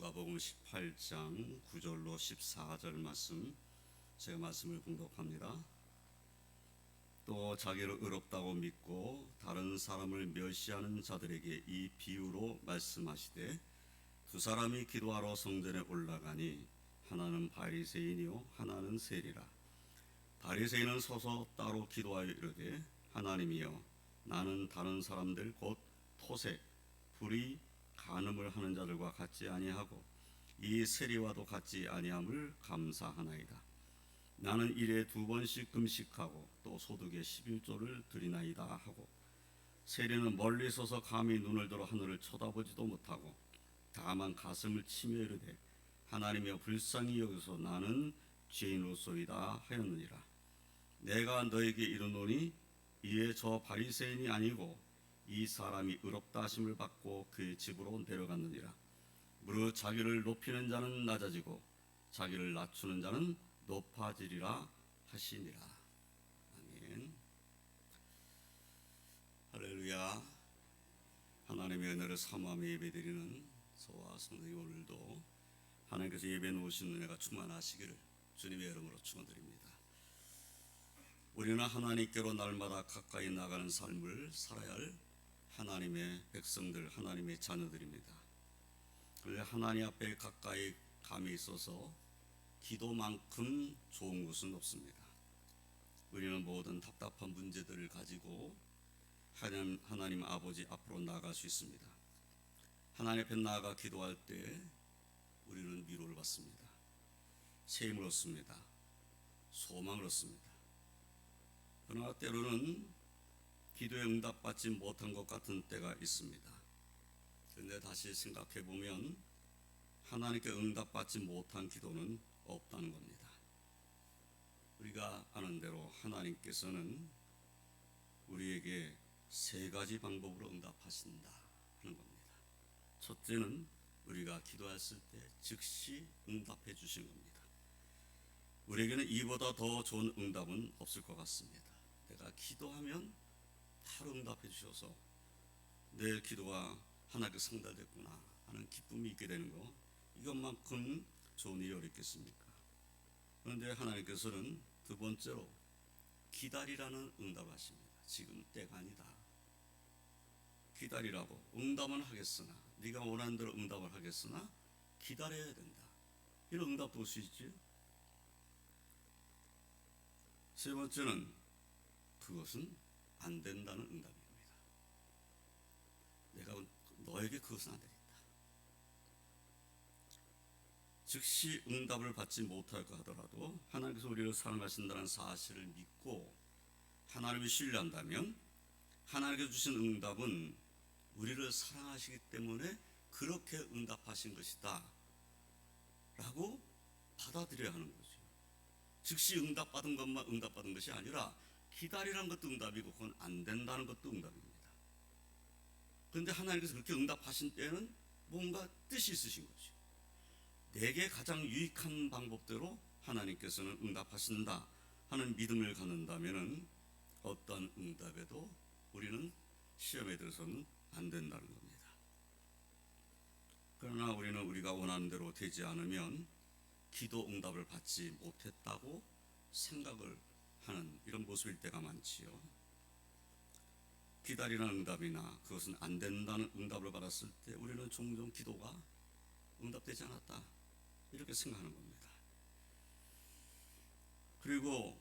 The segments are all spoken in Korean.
누가복음 18장 9절로 14절 말씀, 제가 말씀을 봉독합니다. 또 자기를 의롭다고 믿고 다른 사람을 멸시하는 자들에게 이 비유로 말씀하시되, 두 사람이 기도하러 성전에 올라가니 하나는 바리새인이요 하나는 세리라. 바리새인은 서서 따로 기도하여 이르되, 하나님이여, 나는 다른 사람들 곧 토색, 불의, 간음을 하는 자들과 같지 아니하고 이 세리와도 같지 아니함을 감사하나이다. 나는 일에 2번씩 금식하고 또 소득의 11조를 드리나이다 하고, 세리는 멀리 서서 감히 눈을 들어 하늘을 쳐다보지도 못하고 다만 가슴을 치며 이르되, 하나님이여, 불쌍히 여기소, 나는 죄인으로소이다 하였느니라. 내가 너에게 이르노니 이에 저 바리새인이 아니고 이 사람이 의롭다 하심을 받고 그의 집으로 내려갔느니라. 무릇 자기를 높이는 자는 낮아지고 자기를 낮추는 자는 높아지리라 하시니라. 아멘. 할렐루야. 하나님의 은혜를 사모하며 예배드리는 저와 성도님, 오늘도 하나님께서 예배에 놓으신 은혜가 충만하시기를 주님의 이름으로 축원드립니다. 우리는 하나님께로 날마다 가까이 나가는 삶을 살아야 할 하나님의 백성들, 하나님의 자녀들입니다. 그런데 하나님 앞에 가까이 감에 있어서 기도만큼 좋은 것은 없습니다. 우리는 모든 답답한 문제들을 가지고 하나님 아버지 앞으로 나아갈 수 있습니다. 하나님 앞에 나아가 기도할 때 우리는 위로를 받습니다. 새 힘을 얻습니다. 소망을 얻습니다. 그러나 때로는 기도에 응답받지 못한 것 같은 때가 있습니다. 그런데 다시 생각해 보면 하나님께 응답받지 못한 기도는 없다는 겁니다. 우리가 아는 대로 하나님께서는 우리에게 3가지 방법으로 응답하신다 하는 겁니다. 첫째는 우리가 기도했을 때 즉시 응답해 주신 겁니다. 우리에게는 이보다 더 좋은 응답은 없을 것 같습니다. 내가 기도하면 바로 응답해 주셔서 내 기도가 하나님께 상달됐구나 하는 기쁨이 있게 되는 거, 이것만큼 좋은 일이 어디 있겠습니까? 그런데 하나님께서는 2번째로 기다리라는 응답을 하십니다. 지금 때가 아니다. 기다리라고. 응답은 하겠으나, 네가 원하는 대로 응답을 하겠으나 기다려야 된다. 이런 응답도 올 수 있지. 3번째는 그것은 안 된다는 응답입니다. 내가 너에게 그것은 안 되겠다. 즉시 응답을 받지 못할까 하더라도 하나님께서 우리를 사랑하신다는 사실을 믿고 하나님을 신뢰한다면 하나님께서 주신 응답은 우리를 사랑하시기 때문에 그렇게 응답하신 것이다 라고 받아들여야 하는 거죠. 즉시 응답받은 것만 응답받은 것이 아니라 기다리라는 것도 응답이고 그건 안 된다는 것도 응답입니다. 그런데 하나님께서 그렇게 응답하신 때는 뭔가 뜻이 있으신 거죠. 내게 가장 유익한 방법대로 하나님께서는 응답하신다 하는 믿음을 갖는다면 어떤 응답에도 우리는 시험에 들어서는 안 된다는 겁니다. 그러나 우리는 우리가 원하는 대로 되지 않으면 기도 응답을 받지 못했다고 생각을 하는 이런 모습일 때가 많지요. 기다리라는 응답이나 그것은 안 된다는 응답을 받았을 때 우리는 종종 기도가 응답되지 않았다 이렇게 생각하는 겁니다. 그리고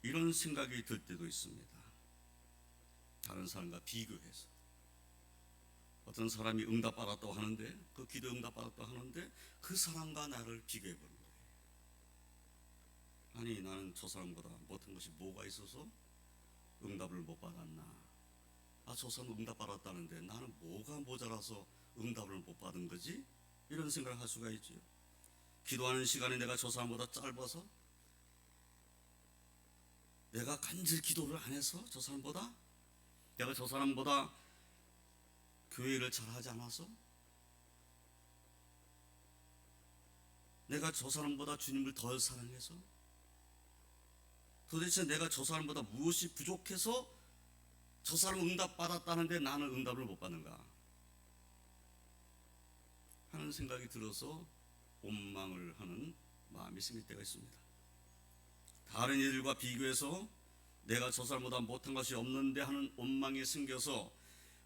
이런 생각이 들 때도 있습니다. 다른 사람과 비교해서 어떤 사람이 응답받았다고 하는데, 그 기도 응답받았다고 하는데 그 사람과 나를 비교해 보는 거예요. 아니, 나는 저 사람보다 못한 것이 뭐가 있어서 응답을 못 받았나? 저 사람은 응답 받았다는데 나는 뭐가 모자라서 응답을 못 받은 거지? 이런 생각을 할 수가 있죠. 기도하는 시간이 내가 저 사람보다 짧아서, 내가 간절히 기도를 안 해서 저 사람보다, 내가 저 사람보다 교회를 잘하지 않아서, 내가 저 사람보다 주님을 덜 사랑해서, 도대체 내가 저 사람보다 무엇이 부족해서 저 사람은 응답 받았다는데 나는 응답을 못 받는가? 하는 생각이 들어서 원망을 하는 마음이 생길 때가 있습니다. 다른 이들과 비교해서 내가 저 사람보다 못한 것이 없는데 하는 원망이 생겨서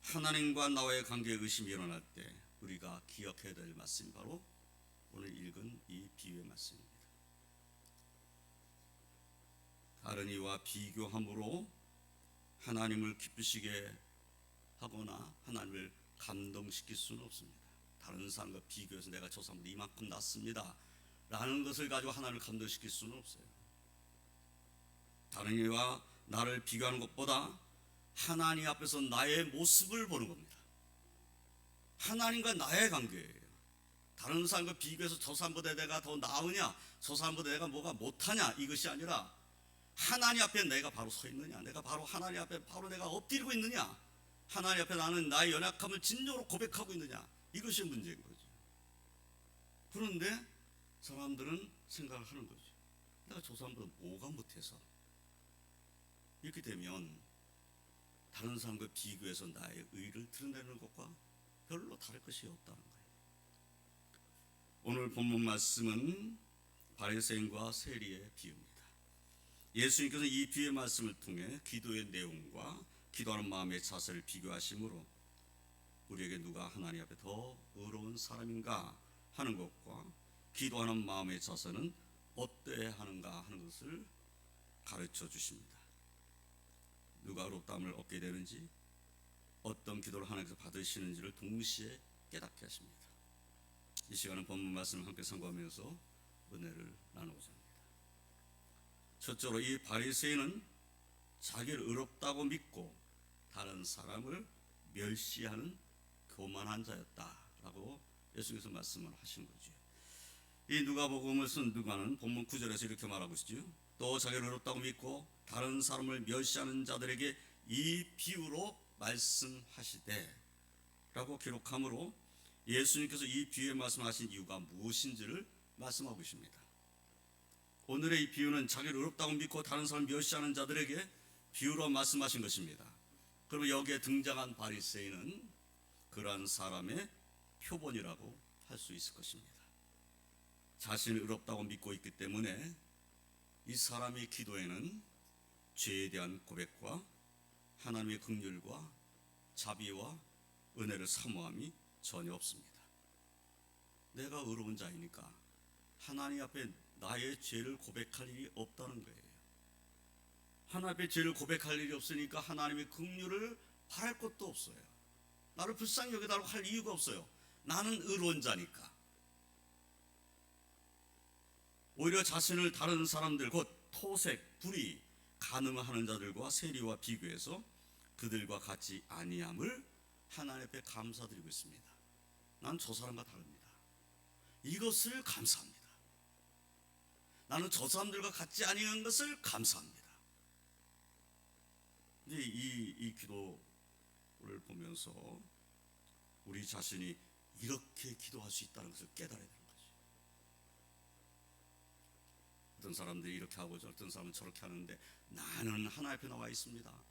하나님과 나와의 관계에 의심이 일어날 때 우리가 기억해야 될 말씀이 바로 오늘 읽은 이 비유의 말씀입니다. 다른 이와 비교함으로 하나님을 기쁘시게 하거나 하나님을 감동시킬 수는 없습니다. 다른 사람과 비교해서 내가 저 사람보다 이만큼 낫습니다 라는 것을 가지고 하나님을 감동시킬 수는 없어요. 다른 이와 나를 비교하는 것보다 하나님 앞에서 나의 모습을 보는 겁니다. 하나님과 나의 관계예요. 다른 사람과 비교해서 저 사람보다 내가 더 나으냐, 저 사람보다 내가 뭐가 못하냐, 이것이 아니라 하나님 앞에 내가 바로 서 있느냐, 내가 바로 하나님 앞에 바로 내가 엎드리고 있느냐, 하나님 앞에 나는 나의 연약함을 진정으로 고백하고 있느냐, 이것이 문제인 거죠. 그런데 사람들은 생각을 하는 거죠. 내가 저 사람보다 뭐가 못해서. 이렇게 되면 다른 사람과 비교해서 나의 의를 드러내는 것과 별로 다를 것이 없다는 거예요. 오늘 본문 말씀은 바리새인과 세리의 비유입니다. 예수님께서 이 비유의 말씀을 통해 기도의 내용과 기도하는 마음의 자세를 비교하심으로 우리에게 누가 하나님 앞에 더 의로운 사람인가 하는 것과 기도하는 마음의 자세는 어때야 하는가 하는 것을 가르쳐 주십니다. 누가 의롭다함을 얻게 되는지, 어떤 기도를 하나님께서 받으시는지를 동시에 깨닫게 하십니다. 이 시간은 본문 말씀을 함께 상고하면서 은혜를 나누고자 합니다. 첫째로 이 바리새인은 자기를 의롭다고 믿고 다른 사람을 멸시하는 교만한 자였다라고 예수님께서 말씀을 하신 거죠. 이 누가복음을 쓴 누가는 본문 9절에서 이렇게 말하고 있죠. 또 자기를 의롭다고 믿고 다른 사람을 멸시하는 자들에게 이 비유로 말씀하시되 라고 기록하므로 예수님께서 이 비유에 말씀하신 이유가 무엇인지를 말씀하고 있습니다. 오늘의 이 비유는 자기를 의롭다고 믿고 다른 사람을 멸시하는 자들에게 비유로 말씀하신 것입니다. 그러면 여기에 등장한 바리새인은 그러한 사람의 표본이라고 할 수 있을 것입니다. 자신을 의롭다고 믿고 있기 때문에 이 사람의 기도에는 죄에 대한 고백과 하나님의 긍휼과 자비와 은혜를 사모함이 전혀 없습니다. 내가 의로운 자이니까 하나님 앞에 나의 죄를 고백할 일이 없다는 거예요. 하나님 앞에 죄를 고백할 일이 없으니까 하나님의 긍휼을 바랄 것도 없어요. 나를 불쌍히 여겨달라고 할 이유가 없어요. 나는 의로운 자니까. 오히려 자신을 다른 사람들, 곧 토색, 불의, 간음하는 자들과 세리와 비교해서 그들과 같이 아니함을 하나님 앞에 감사드리고 있습니다. 난 저 사람과 다릅니다. 이것을 감사합니다. 나는 저 사람들과 같지 아니한 것을 감사합니다. 근데 이 기도를 보면서 우리 자신이 이렇게 기도할 수 있다는 것을 깨달아야 되는 거죠. 어떤 사람들이 이렇게 하고 어떤 사람은 저렇게 하는데 나는 하나님 앞에 나와 있습니다.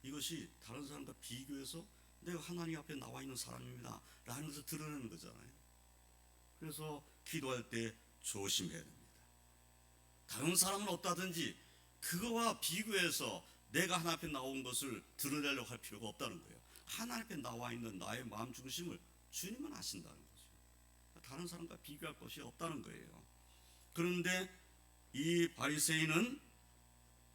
이것이 다른 사람과 비교해서 내가 하나님 앞에 나와 있는 사람입니다 라는 것을 드러내는 거잖아요. 그래서 기도할 때 조심해야 됩니다. 다른 사람은 어떠하든지 그거와 비교해서 내가 하나님 앞에 나온 것을 드러내려고 할 필요가 없다는 거예요. 하나님 앞에 나와 있는 나의 마음 중심을 주님은 아신다는 거죠. 다른 사람과 비교할 것이 없다는 거예요. 그런데 이 바리새인은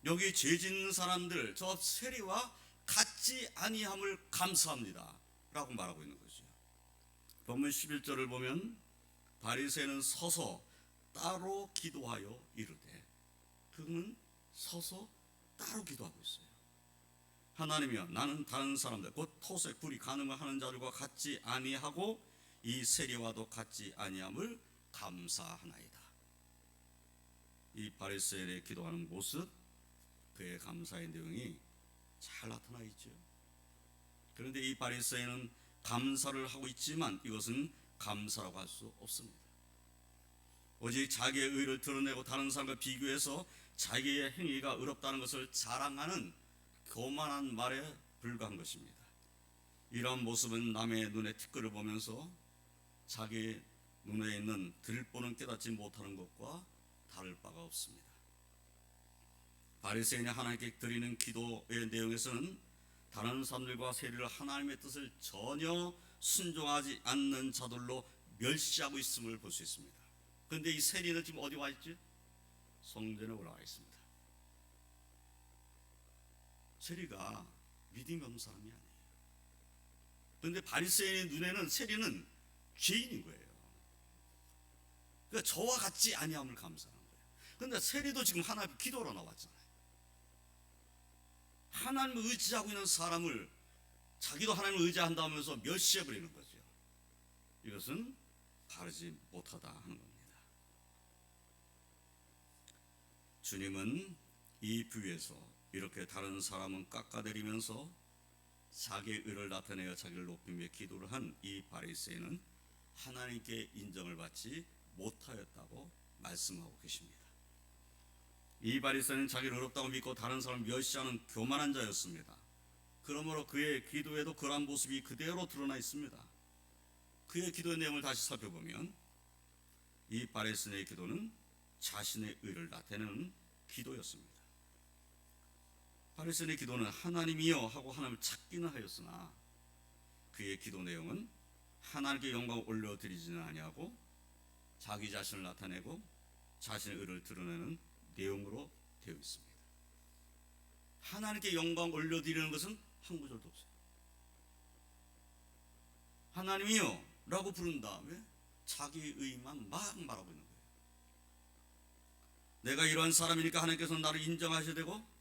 여기 죄 짓는 사람들, 저 세리와 같지 아니함을 감사합니다 라고 말하고 있는 거죠. 본문 11절을 보면 바리새인은 서서 따로 기도하여 이르되, 그는 서서 따로 기도하고 있어요. 하나님이여, 나는 다른 사람들 곧 토색, 불의, 간음을 하는 자들과 같지 아니하고 이 세리와도 같지 아니함을 감사하나이다. 이 바리새인의 기도하는 모습, 그의 감사의 내용이 잘 나타나 있죠. 그런데 이 바리새인은 감사를 하고 있지만 이것은 감사라고 할 수 없습니다. 오직 자기의 의를 드러내고 다른 사람과 비교해서 자기의 행위가 의롭다는 것을 자랑하는 교만한 말에 불과한 것입니다. 이러한 모습은 남의 눈에 티끌을 보면서 자기 눈에 있는 들보는 깨닫지 못하는 것과 다를 바가 없습니다. 바리새인이 하나님께 드리는 기도의 내용에서는 다른 사람들과 세리를 하나님의 뜻을 전혀 순종하지 않는 자들로 멸시하고 있음을 볼 수 있습니다. 그런데 이 세리는 지금 어디 와 있지? 성전에 올라와 있습니다. 세리가 믿음이 없는 사람이 아니에요. 그런데 바리새인의 눈에는 세리는 죄인인 거예요. 그러니까 저와 같지 아니함을 감사하는 거예요. 그런데 세리도 지금 하나님 기도로 나왔잖아요. 하나님을 의지하고 있는 사람을 자기도 하나님을 의지한다면서 멸시해버리는 거죠. 이것은 바르지 못하다 하는 겁니다. 주님은 이 비유에서 이렇게 다른 사람은 깎아내리면서 자기의 의를 나타내어 자기를 높이며 기도를 한 이 바리새인은 하나님께 인정을 받지 못하였다고 말씀하고 계십니다. 이 바리새인은 자기를 의롭다고 믿고 다른 사람을 멸시하는 교만한 자였습니다. 그러므로 그의 기도에도 그러한 모습이 그대로 드러나 있습니다. 그의 기도의 내용을 다시 살펴보면 이 바리새인의 기도는 자신의 의를 나타내는 기도였습니다. 바리새인의 기도는 하나님이여 하고 하나님을 찾기는 하였으나 그의 기도 내용은 하나님께 영광을 올려드리지는 아니하고 자기 자신을 나타내고 자신의 의를 드러내는 내용으로 되어 있습니다. 하나님께 영광 올려드리는 것은 한 구절도 없어요. 하나님이요 라고 부른 다음에 자기의 의만 막 말하고 있는 거예요. 내가 이러한 사람이니까 하나님께서는 나를 인정하셔야 되고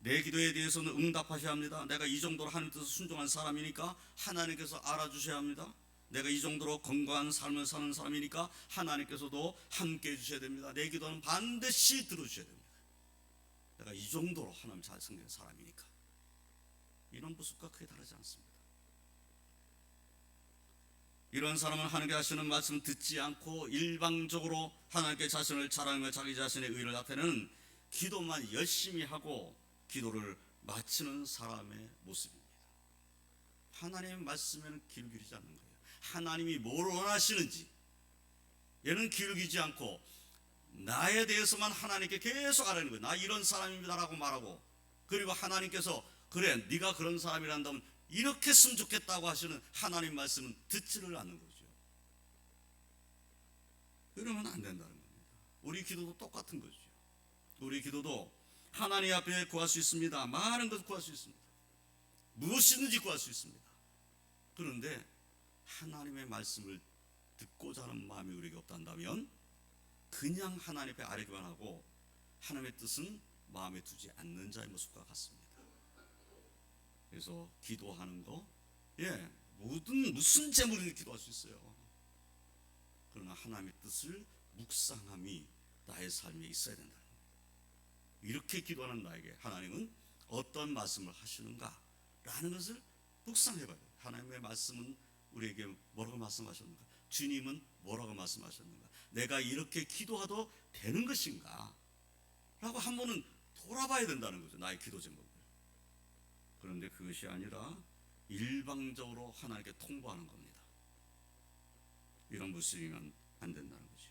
내 기도에 대해서는 응답하셔야 합니다. 내가 이 정도로 하나님 뜻을 순종한 사람이니까 하나님께서 알아주셔야 합니다. 내가 이 정도로 건강한 삶을 사는 사람이니까 하나님께서도 함께 해주셔야 됩니다. 내 기도는 반드시 들어주셔야 됩니다. 내가 이 정도로 하나님 잘 섬기는 사람이니까. 이런 모습과 크게 다르지 않습니다. 이런 사람은 하나님께 하시는 말씀을 듣지 않고 일방적으로 하나님께 자신을 자랑하며 자기 자신의 의를 나타내는 기도만 열심히 하고 기도를 마치는 사람의 모습입니다. 하나님의 말씀에는 귀를 기울이지 않는 거예요. 하나님이 뭘 원하시는지 얘는 귀를 기울이지 않고 나에 대해서만 하나님께 계속 알아내는 거예요. 나 이런 사람입니다라고 말하고, 그리고 하나님께서 그래 네가 그런 사람이란다면 이렇게 했으면 좋겠다고 하시는 하나님 말씀은 듣지를 않는 거죠. 그러면 안 된다는 겁니다. 우리 기도도 똑같은 거죠. 우리 기도도 하나님 앞에 구할 수 있습니다. 많은 것을 구할 수 있습니다. 무엇이든지 구할 수 있습니다. 그런데 하나님의 말씀을 듣고자 하는 마음이 우리에게 없단다면 그냥 하나님 앞에 아뢰기만 하고 하나님의 뜻은 마음에 두지 않는 자의 모습과 같습니다. 그래서 기도하는 거, 무슨 재물을 기도할 수 있어요. 그러나 하나님의 뜻을 묵상함이 나의 삶에 있어야 된다는 겁니다. 이렇게 기도하는 나에게 하나님은 어떤 말씀을 하시는가 라는 것을 묵상해봐야 돼요. 하나님의 말씀은 우리에게 뭐라고 말씀하셨는가? 주님은 뭐라고 말씀하셨는가? 내가 이렇게 기도해도 되는 것인가? 라고 한 번은 돌아봐야 된다는 거죠. 나의 기도 제목을. 그런데 그것이 아니라 일방적으로 하나님께 통보하는 겁니다. 이런 모습이면 안 된다는 거죠.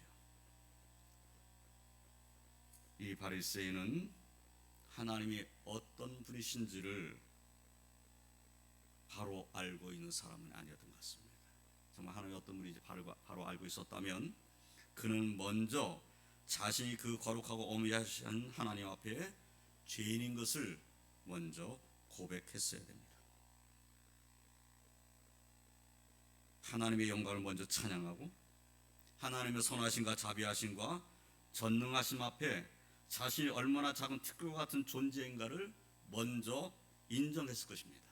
이 바리새인은 하나님이 어떤 분이신지를 바로 알고 있는 사람은 아니었던 것 같습니다. 정말 하나님이 어떤 분인지 바로 알고 있었다면 그는 먼저 자신이 그 거룩하고 어미하신 하나님 앞에 죄인인 것을 먼저 고백했어야 됩니다. 하나님의 영광을 먼저 찬양하고 하나님의 선하심과 자비하심과 전능하심 앞에 자신이 얼마나 작은 티끌과 같은 존재인가를 먼저 인정했을 것입니다.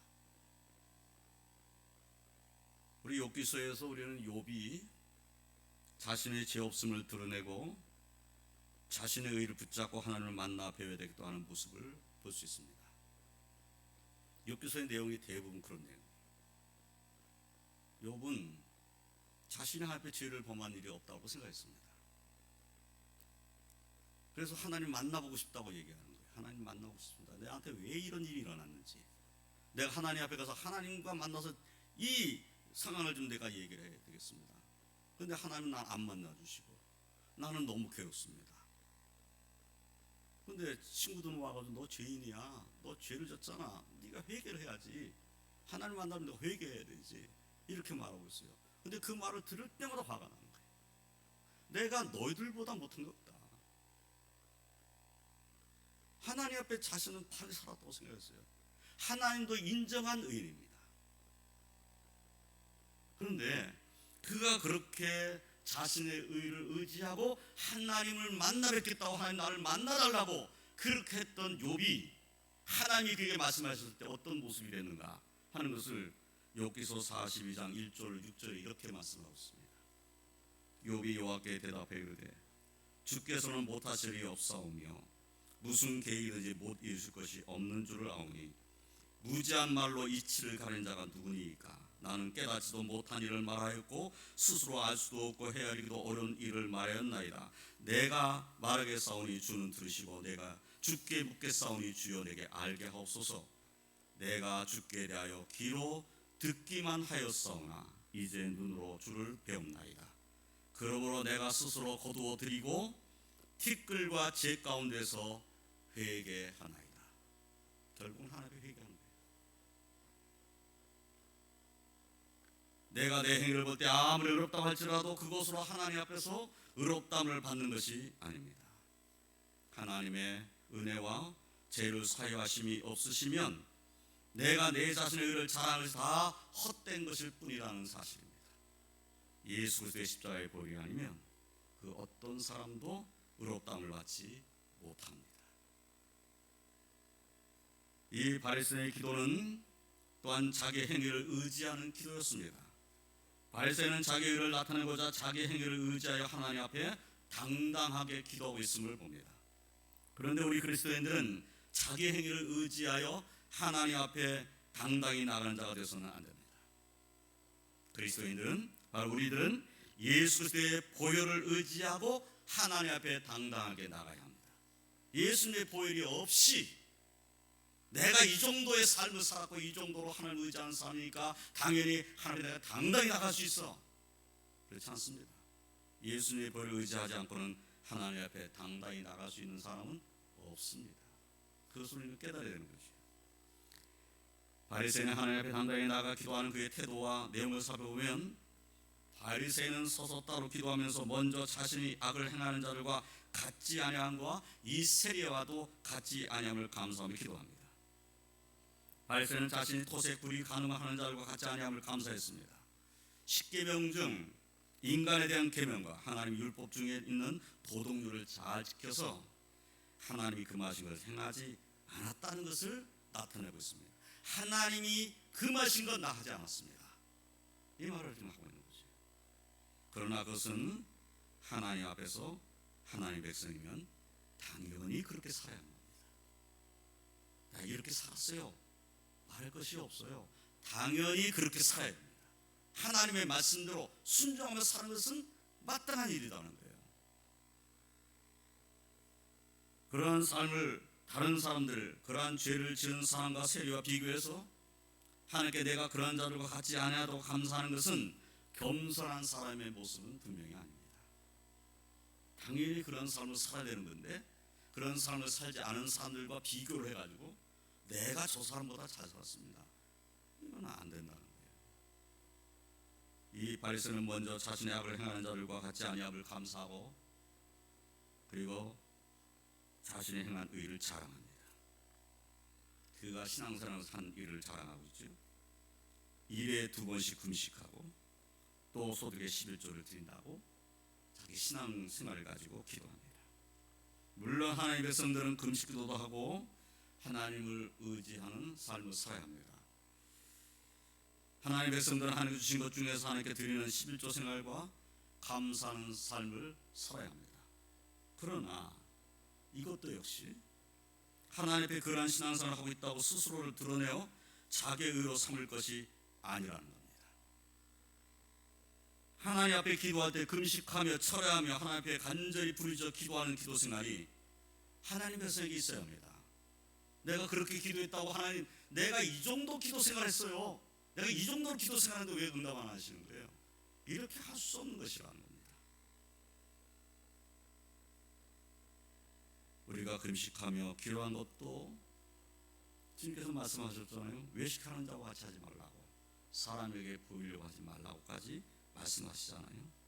우리 욥기서에서 우리는 욥이 자신의 죄 없음을 드러내고 자신의 의를 붙잡고 하나님을 만나 배워야 되기도 하는 모습을 볼 수 있습니다. 욥기서의 내용이 대부분 그런 내용이에요. 욥은 자신의 앞에 죄를 범한 일이 없다고 생각했습니다. 그래서 하나님 만나보고 싶다고 얘기하는 거예요. 하나님 만나고 싶습니다. 내한테 왜 이런 일이 일어났는지, 내가 하나님 앞에 가서 하나님과 만나서 이 상황을 좀 내가 얘기를 해야 되겠습니다. 근데 하나님은 날 안 만나주시고 나는 너무 괴롭습니다. 근데 친구들은 와가지고 너 죄인이야, 너 죄를 졌잖아, 네가 회개를 해야지, 하나님 만나면 너가 회개해야 되지, 이렇게 말하고 있어요. 근데 그 말을 들을 때마다 화가 나는 거예요. 내가 너희들보다 못한 게 없다. 하나님 앞에 자신은 바르게 살았다고 생각했어요. 하나님도 인정한 의인입니다. 그런데 그가 그렇게 자신의 의를 의지하고 하나님을 만나 뵙겠다고, 하나님 나를 만나달라고 그렇게 했던 욥이 하나님이 그에게 말씀하셨을 때 어떤 모습이 됐는가 하는 것을 욥기서 42장 1절 6절에 이렇게 말씀하고 있습니다. 욥이 여호와께 대답해 이르되 주께서는 못하실 일이 없사오며 무슨 계획이든지 못 이루실 것이 없는 줄을 아오니 무지한 말로 이치를 가린 자가 누구니이까. 나는 깨닫지도 못한 일을 말하였고 스스로 알 수도 없고 헤아리기도 어려운 일을 말하였나이다. 내가 말하겠사오니 주는 들으시고 내가 주께 묻겠사오니 주여 내게 알게 하옵소서. 내가 주께 대하여 귀로 듣기만 하였사오나 이제 눈으로 주를 배움나이다. 그러므로 내가 스스로 거두어 드리고 티끌과 재 가운데서 회개하나이다. 결국은 하나님께 회개하는 거예요. 내가 내 행위를 볼 때 아무리 의롭다고 할지라도 그것으로 하나님 앞에서 의롭다함을 받는 것이 아닙니다. 하나님의 은혜와 죄를 사유하심이 없으시면 내가 내 자신의 의를 자랑하는 것이 다 헛된 것일 뿐이라는 사실입니다. 예수 그리스도의 십자가의 보혈이 아니면 그 어떤 사람도 의롭다함을 받지 못합니다. 이 바리새인의 기도는 또한 자기 행위를 의지하는 기도였습니다. 바리새인은 자기 의를 나타내고자 자기 행위를 의지하여 하나님 앞에 당당하게 기도하고 있음을 봅니다. 그런데 우리 그리스도인들은 자기 행위를 의지하여 하나님 앞에 당당히 나가는 자가 되어서는 안 됩니다. 그리스도인들은, 바로 우리들은 예수 그리스도의 보혈을 의지하고 하나님 앞에 당당하게 나가야 합니다. 예수님의 보혈이 없이 내가 이 정도의 삶을 살았고 이 정도로 하나님을 의지하는 사람이니까 당연히 하나님께 내가 당당히 나갈 수 있어. 그렇지 않습니다. 예수님의 보혈을 의지하지 않고는 하나님 앞에 당당히 나갈 수 있는 사람은 없습니다. 그것을 우리는 깨달아야 되는 것이죠. 바리새인은 하나님 앞에 당당히 나가 기도하는 그의 태도와 내용을 살펴보면, 바리새인은 서서 따로 기도하면서 먼저 자신이 악을 행하는 자들과 같지 아니함과 이 세리와도 같지 아니함을 감사하며 기도합니다. 바리새인은 자신이 토색 불이 가늠하는 자들과 같지 아니함을 감사했습니다. 십계명 중 인간에 대한 계명과 하나님 율법 중에 있는 도덕률을 잘 지켜서 하나님이 금하신 것을 행하지 않았다는 것을 나타내고 있습니다. 하나님이 금하신 건 나 하지 않았습니다. 이 말을 지금 하고 있는 거죠. 그러나 그것은 하나님 앞에서 하나님의 백성이면 당연히 그렇게 살아야 합니다. 나 이렇게 살았어요, 말할 것이 없어요. 당연히 그렇게 살아야 됩니다. 하나님의 말씀대로 순종하며 사는 것은 마땅한 일이라는 거예요. 그러한 삶을 다른 사람들, 그러한 죄를 지은 사람과 세리와 비교해서 하나님께 내가 그러한 자들과 같지 아니하다고 감사하는 것은 겸손한 사람의 모습은 분명히 아닙니다. 당연히 그런 삶을 살아야 되는 건데, 그런 삶을 살지 않은 사람들과 비교를 해가지고 내가 저 사람보다 잘 살았습니다, 이건 안 된다는 거예요. 이 바리새인은 먼저 자신의 악을 행하는 자들과 같지 아니함을 감사하고, 그리고 자신이 행한 의를 자랑합니다. 그가 신앙생활을 한 일을 자랑하고 있죠. 일에 2번씩 금식하고 또 소득의 11조를 드린다고 자기 신앙생활을 가지고 기도합니다. 물론 하나님의 백성들은 금식기도도 하고 하나님을 의지하는 삶을 살아야 합니다. 하나님의 백성들은 하나님께 주신 것 중에서 하나님께 드리는 11조 생활과 감사하는 삶을 살아야 합니다. 그러나 이것도 역시 하나님 앞에 그러한 신앙생활을 하고 있다고 스스로를 드러내어 자기의 의로 삼을 것이 아니라는 겁니다. 하나님 앞에 기도할 때 금식하며 철회하며 하나님 앞에 간절히 부르짖어 기도하는 기도 생활이 하나님 백성에게 있어야 합니다. 내가 그렇게 기도했다고 하나님, 내가 이 정도 기도 생활했어요, 내가 이 정도로 기도 생활하는데 왜 응답 안 하시는 거예요? 이렇게 할 수 없는 것이라는 겁니다. 우리가 금식하며 기도한 것도 주님께서 말씀하셨잖아요. 외식하는 자와 같이 하지 말라고, 사람에게 보이려고 하지 말라고까지 말씀하시잖아요.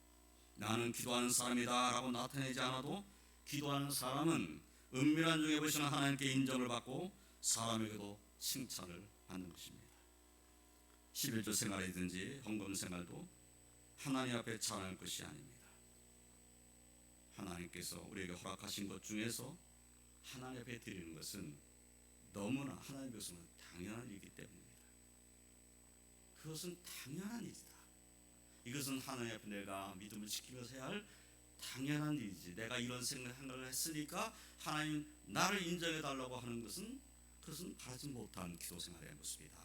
나는 기도하는 사람이다 라고 나타내지 않아도 기도하는 사람은 은밀한 중에 보시는 하나님께 인정을 받고 사람에게도 칭찬을 받는 것입니다. 11조 생활이든지 헌금 생활도 하나님 앞에 자랑할 것이 아닙니다. 하나님께서 우리에게 허락하신 것 중에서 하나님 앞에 드리는 것은 너무나 하나님께서는 당연한 일이기 때문입니다. 그것은 당연한 일이다. 이것은 하나님 앞에 내가 믿음을 지키면서 해야 할 당연한 일이지. 내가 이런 생각을 했으니까 하나님 나를 인정해 달라고 하는 것은 그것은 바라지 못한 기도 생활의 모습이다.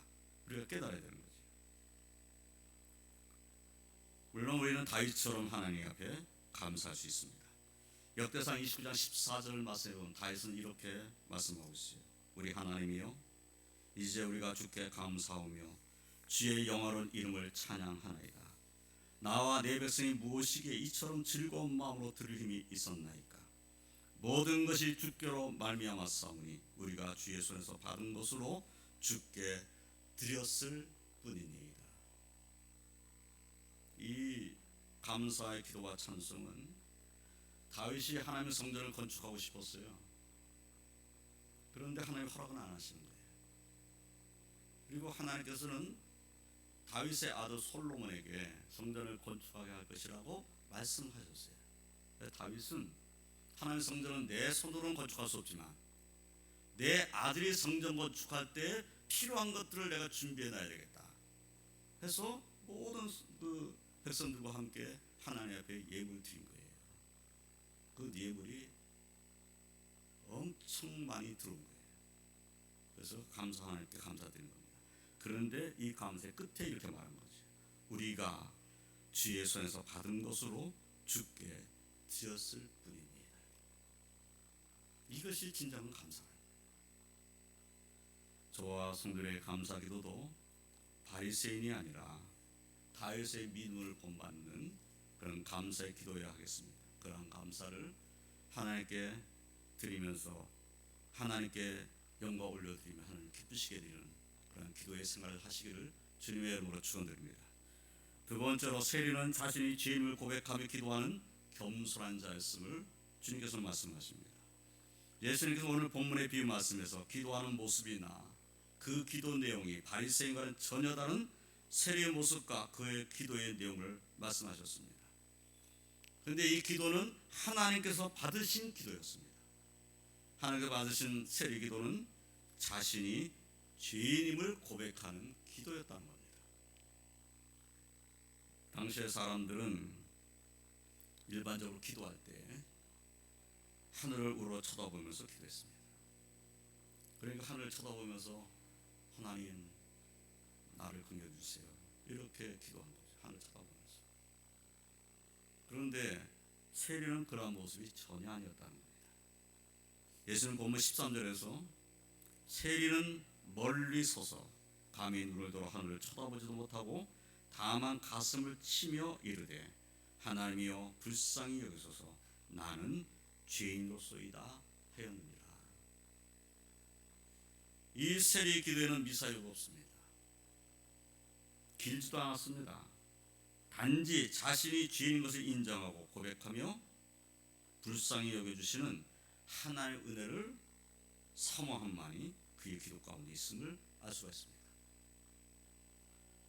우리가 깨달아야 되는 거지. 물론 우리는 다윗처럼 하나님 앞에 감사할 수 있습니다. 역대상 29장 14절 말씀에 보면 다윗은 이렇게 말씀하고 있어요. 우리 하나님이여, 이제 우리가 주께 감사하며 주의 영화로운 이름을 찬양하나이다. 나와 내 백성이 무엇이기에 이처럼 즐거운 마음으로 들을 힘이 있었나이까. 모든 것이 주께로 말미암았사오니 우리가 주의 손에서 받은 것으로 주께 드렸을 뿐이니이다. 이 감사의 기도와 찬송은 다윗이 하나님의 성전을 건축하고 싶었어요. 그런데 하나님 허락은 안 하시는 거예요. 그리고 하나님께서는 다윗의 아들 솔로몬에게 성전을 건축하게 할 것이라고 말씀하셨어요. 다윗은 하나님의 성전은 내 손으로는 건축할 수 없지만 내 아들이 성전 건축할 때 필요한 것들을 내가 준비해 놔야 되겠다 해서 모든 그 백성들과 함께 하나님 앞에 예물을 드린 거예요. 그 예물이 엄청 많이 들어온 거예요. 그래서 하나님께 감사드리는 겁니다. 그런데 이 감사의 끝에 이렇게 말한 거죠. 우리가 주의 손에서 받은 것으로 주께 드렸을 뿐입니다. 이것이 진정한 감사입니다. 저와 성도의 감사 기도도 바리새인이 아니라 다윗의 믿음을 본받는 그런 감사의 기도여야 하겠습니다. 그러한 감사를 하나님께 드리면서 하나님께 영광 올려드리며 하나님 기쁘시게 되는 그런 기도의 생활을 하시기를 주님의 이름으로 축원드립니다. 두 번째로 세리는 자신이 죄인을 고백하며 기도하는 겸손한 자였음을 주님께서 말씀하십니다. 예수님께서 오늘 본문의 비유 말씀에서 기도하는 모습이나 그 기도 내용이 바리새인과는 전혀 다른 세리의 모습과 그의 기도의 내용을 말씀하셨습니다. 그런데 이 기도는 하나님께서 받으신 기도였습니다. 하나님께서 받으신 세리 기도는 자신이 죄인임을 고백하는 기도였다는 겁니다. 당시의 사람들은 일반적으로 기도할 때 하늘을 우러러 쳐다보면서 기도했습니다. 그러니까 하늘을 쳐다보면서 하나님 나를 긍휼해 주세요. 이렇게 기도한 거죠. 하늘 쳐다보면서. 그런데 세리는 그러한 모습이 전혀 아니었다는 겁니다. 예수님 본문 13절에서 세리는 멀리 서서 감히 눈을 들어 하늘을 쳐다보지도 못하고 다만 가슴을 치며 이르되 하나님이여 불쌍히 여기소서 나는 죄인으로소이다 하였느니라. 이 세리의 기도에는 미사여가 없습니다. 길지도 않았습니다. 단지 자신이 죄인인 것을 인정하고 고백하며 불쌍히 여겨주시는 하나님의 은혜를 사모함만이 그의 기도 가운데 있음을 알 수가 있습니다.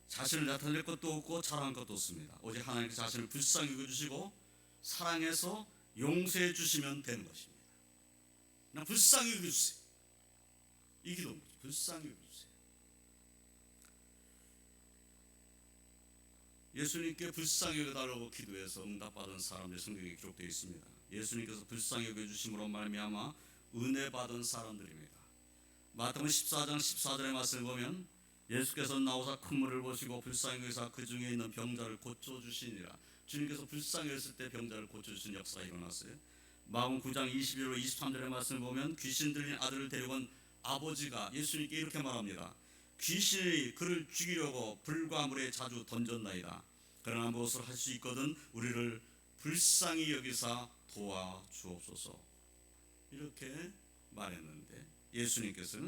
자신을 나타낼 것도 없고 자랑할 것도 없습니다. 오직 하나님께서 자신을 불쌍히 여겨주시고 사랑해서 용서해 주시면 되는 것입니다. 그냥 불쌍히 여겨주세요. 이 기도인 거죠. 불쌍히 여겨주세요. 예수님께 불쌍히 여겨달라고 기도해서 응답받은 사람들 성경에 기록되어 있습니다. 예수님께서 불쌍히 여겨주심으로 말미암아 은혜 받은 사람들입니다. 마태복음 14장 14절의 말씀을 보면 예수께서 나오사 큰 물을 보시고 불쌍히 여기사 그 중에 있는 병자를 고쳐주시니라. 주님께서 불쌍히 여겼을 때 병자를 고쳐주신 역사가 일어났어요. 마가복음 9장 21로 23절의 말씀을 보면 귀신 들린 아들을 데리고 온 아버지가 예수님께 이렇게 말합니다. 귀신이 그를 죽이려고 불과 물에 자주 던졌나이다. 그러나 무엇을 할 수 있거든 우리를 불쌍히 여기사 도와주옵소서. 이렇게 말했는데 예수께서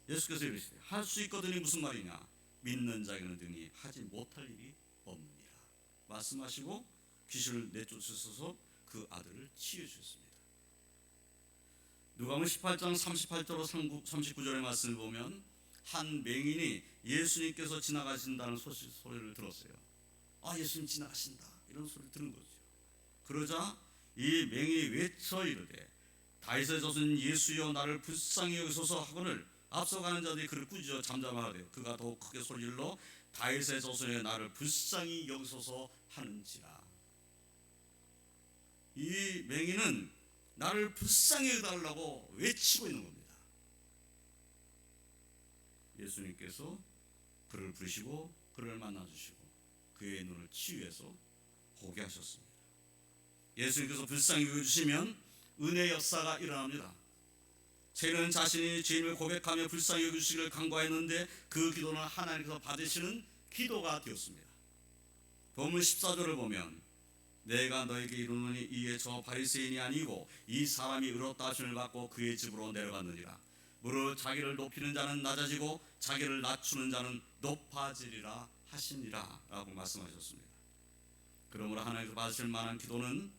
이르시되 할 수 있거든이 무슨 말이냐? 믿는 자에게는 등이 하지 못할 일이 없느니라. 말씀하시고 귀신을 내쫓으셔서 그 아들을 치유하셨습니다. 누가복음 18장 38절로 39절의 말씀을 보면 한 맹인이 예수님께서 지나가신다는 소리를 들었어요. 아, 예수님 지나가신다 이런 소리를 들은 거죠. 그러자 이 맹인이 외쳐 이르되 다윗의 자손 예수여 나를 불쌍히 여기소서 하거늘 앞서가는 자들이 그를 꾸짖어 잠잠하되 그가 더욱 크게 소리질러 다윗의 자손여 나를 불쌍히 여기소서 하는지라. 이 맹인은 나를 불쌍히 여기달라고 외치고 있는 겁니다. 예수님께서 그를 부르시고 그를 만나주시고 그의 눈을 치유해서 보게 하셨습니다. 예수님께서 불쌍히 여겨주시면 은혜의 역사가 일어납니다. 죄인은 자신이 죄인을 고백하며 불쌍히 여겨주시기를 간구하였는데 그 기도는 하나님께서 받으시는 기도가 되었습니다. 본문 14절을 보면 내가 너에게 이르노니 이에 저 바리새인이 아니고 이 사람이 의롭다 하심을 받고 그의 집으로 내려갔느니라. 무릇 자기를 높이는 자는 낮아지고 자기를 낮추는 자는 높아지리라 하시니라 라고 말씀하셨습니다. 그러므로 하나님께서 받으실 만한 기도는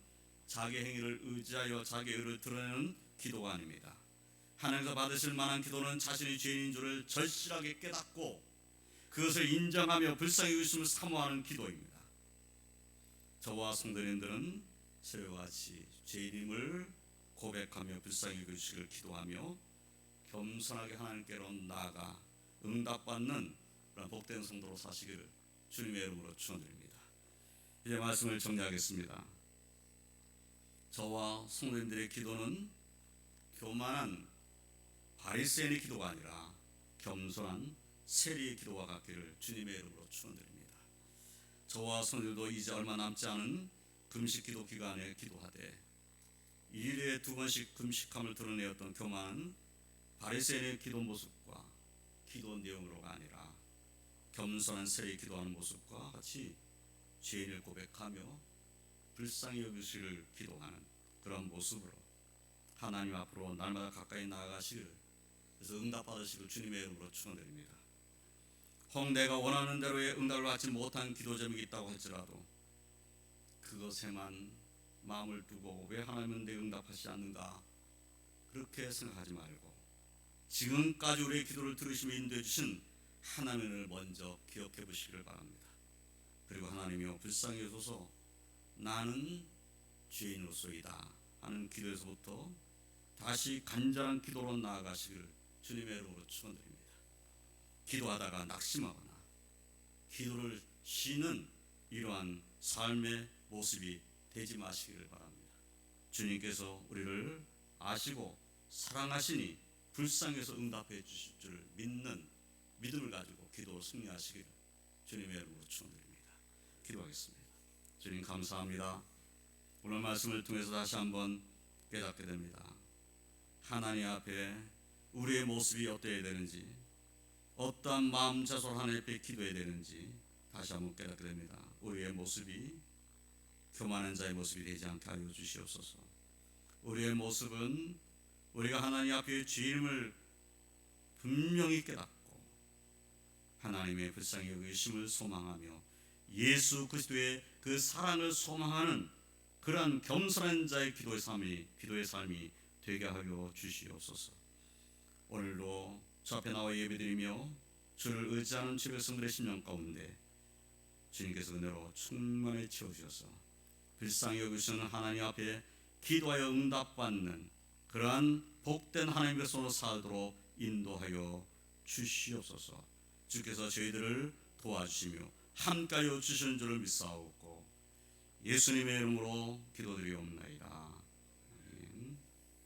자기 행위를 의지하여 자기 의를 드러내는 기도가 아닙니다. 하나님께서 받으실 만한 기도는 자신이 죄인인 줄을 절실하게 깨닫고 그것을 인정하며 불쌍히 여기심을 사모하는 기도입니다. 저와 성도님들은 새와 같이 죄인임을 고백하며 불쌍히 여기시기를 기도하며 겸손하게 하나님께로 나아가 응답받는 그런 복된 성도로 사시기를 주님의 이름으로 축원드립니다. 이제 말씀을 정리하겠습니다. 저와 성도님들의 기도는 교만한 바리새인의 기도가 아니라 겸손한 세리의 기도와 같기를 주님의 이름으로 축원드립니다. 저와 성도들도 이제 얼마 남지 않은 금식 기도 기간에 기도하되 일일에 2번씩 금식함을 드러내었던 교만한 바리새인의 기도 모습과 기도 내용으로가 아니라 겸손한 세리의 기도하는 모습과 같이 죄인을 고백하며 불쌍히 여기시기를 기도하는 그런 모습으로 하나님 앞으로 날마다 가까이 나아가시기를, 그래서 응답받으시기를 주님의 이름으로 축원드립니다. 혹 내가 원하는 대로의 응답을 받지 못한 기도 제목이 있다고 할지라도 그것에만 마음을 두고 왜 하나님은 내 응답하시지 않는가 그렇게 생각하지 말고 지금까지 우리의 기도를 들으시며 인도해 주신 하나님을 먼저 기억해 보시기를 바랍니다. 그리고 하나님이여 불쌍히 여기소서 나는 죄인으로서이다 하는 기도에서부터 다시 간절한 기도로 나아가시기를 주님의 이름으로 축원드립니다. 기도하다가 낙심하거나 기도를 쉬는 이러한 삶의 모습이 되지 마시기를 바랍니다. 주님께서 우리를 아시고 사랑하시니 불쌍해서 응답해 주실 줄 믿는 믿음을 가지고 기도로 승리하시기를 주님의 이름으로 축원드립니다. 기도하겠습니다. 주님 감사합니다. 오늘 말씀을 통해서 다시 한번 깨닫게 됩니다. 하나님 앞에 우리의 모습이 어떠해야 되는지, 어떠한 마음 자세로 하나님 앞에 기도해야 되는지 다시 한번 깨닫게 됩니다. 우리의 모습이 교만한 자의 모습이 되지 않게 하여 주시옵소서. 우리의 모습은 우리가 하나님 앞에 죄인임을 분명히 깨닫고 하나님의 불쌍히 여기심을 소망하며 예수 그리스도의 그 사랑을 소망하는 그러한 겸손한 자의 기도의 삶이 되게 하여 주시옵소서. 오늘도 저 앞에 나와 예배드리며 주를 의지하는 주의 백성들의 심령 가운데 주님께서 은혜로 충만히 채워주셔서 불쌍히 여기시는 하나님 앞에 기도하여 응답받는 그러한 복된 하나님의 백성으로 살도록 인도하여 주시옵소서. 주께서 저희들을 도와주시며 함께하여 주시는 줄을 믿사옵고 예수님의 이름으로 기도드리옵나이다.